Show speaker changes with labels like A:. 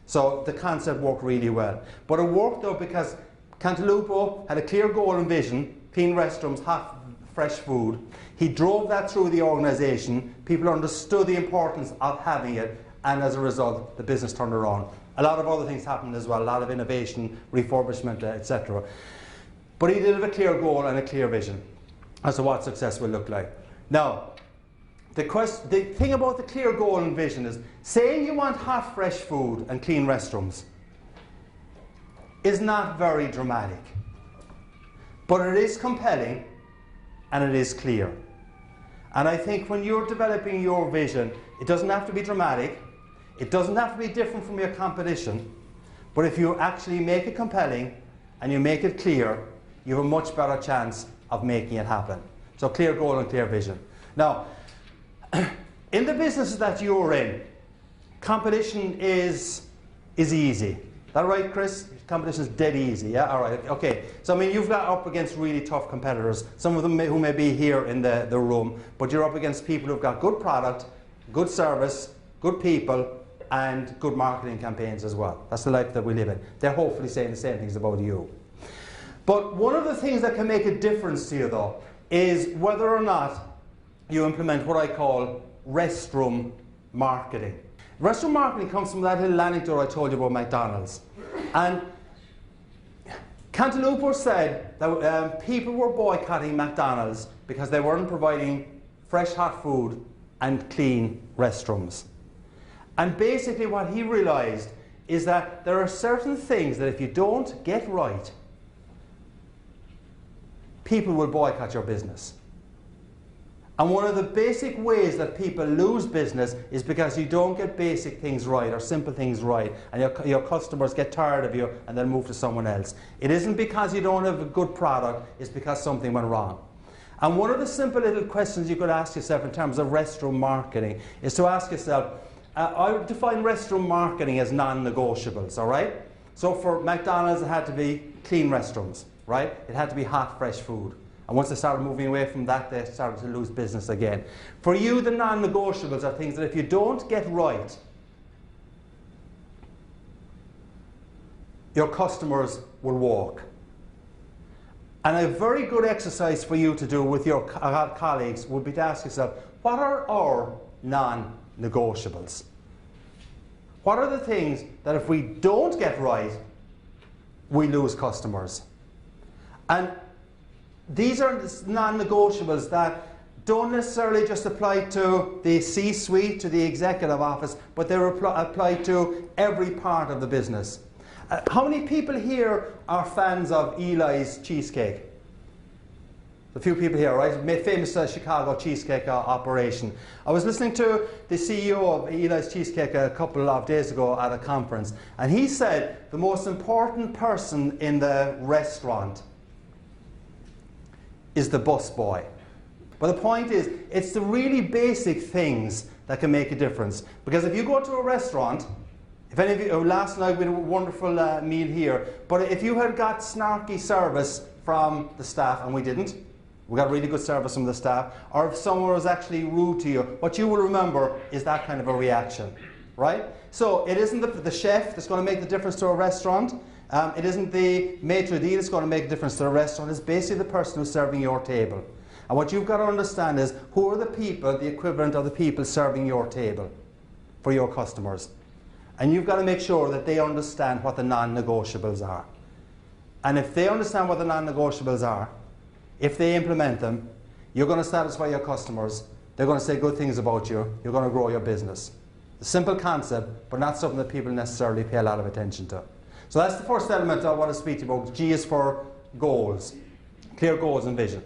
A: So the concept worked really well. But it worked though because Cantalupo had a clear goal and vision, clean restrooms, hot, fresh food. He drove that through the organization. People understood the importance of having it, and as a result, the business turned around. A lot of other things happened as well, a lot of innovation, refurbishment, etc. But he did have a clear goal and a clear vision as to what success will look like. Now, the thing about the clear goal and vision is, saying you want hot, fresh food and clean restrooms is not very dramatic. But it is compelling and it is clear. And I think when you're developing your vision, it doesn't have to be dramatic, it doesn't have to be different from your competition, but if you actually make it compelling and you make it clear, you have a much better chance of making it happen. So clear goal and clear vision. Now, in the businesses that you're in, competition is easy. Is that right, Chris? Competition is dead easy, yeah? All right, okay. So, I mean, you've got up against really tough competitors, some of them who may be here in the room, but you're up against people who've got good product, good service, good people, and good marketing campaigns as well. That's the life that we live in. They're hopefully saying the same things about you. But one of the things that can make a difference to you, though, is whether or not you implement what I call restroom marketing. Restroom marketing comes from that little anecdote I told you about McDonald's. And Cantalupo said that people were boycotting McDonald's because they weren't providing fresh hot food and clean restrooms. And basically what he realized is that there are certain things that if you don't get right, people will boycott your business. And one of the basic ways that people lose business is because you don't get basic things right or simple things right, and your customers get tired of you and then move to someone else. It isn't because you don't have a good product, it's because something went wrong. And one of the simple little questions you could ask yourself in terms of restroom marketing is to ask yourself, I would define restroom marketing as non-negotiables, all right? So for McDonald's, it had to be clean restrooms, right? It had to be hot, fresh food. And once they started moving away from that, they started to lose business again. For you, the non-negotiables are things that if you don't get right, your customers will walk. And a very good exercise for you to do with your colleagues would be to ask yourself, what are our non-negotiables? What are the things that if we don't get right, we lose customers? And these are non-negotiables that don't necessarily just apply to the C-suite, to the executive office, but they apply to every part of the business. How many people here are fans of Eli's cheesecake? A few people here, right? Famous Chicago cheesecake operation. I was listening to the CEO of Eli's Cheesecake a couple of days ago at a conference, and he said the most important person in the restaurant is the busboy. But the point is, it's the really basic things that can make a difference. Because if you go to a restaurant, if any of you, last night we had a wonderful meal here, but if you had got snarky service from the staff, and we didn't, we got really good service from the staff, or if someone was actually rude to you, what you will remember is that kind of a reaction, right? So it isn't the chef that's going to make the difference to a restaurant. It isn't the maitre d' that's going to make a difference to the restaurant. It's basically the person who's serving your table. And what you've got to understand is who are the people, the equivalent of the people serving your table for your customers. And you've got to make sure that they understand what the non-negotiables are. And if they understand what the non-negotiables are, if they implement them, you're going to satisfy your customers. They're going to say good things about you. You're going to grow your business. A simple concept, but not something that people necessarily pay a lot of attention to. So that's the first element I want to speak to you about. G is for goals, clear goals and vision.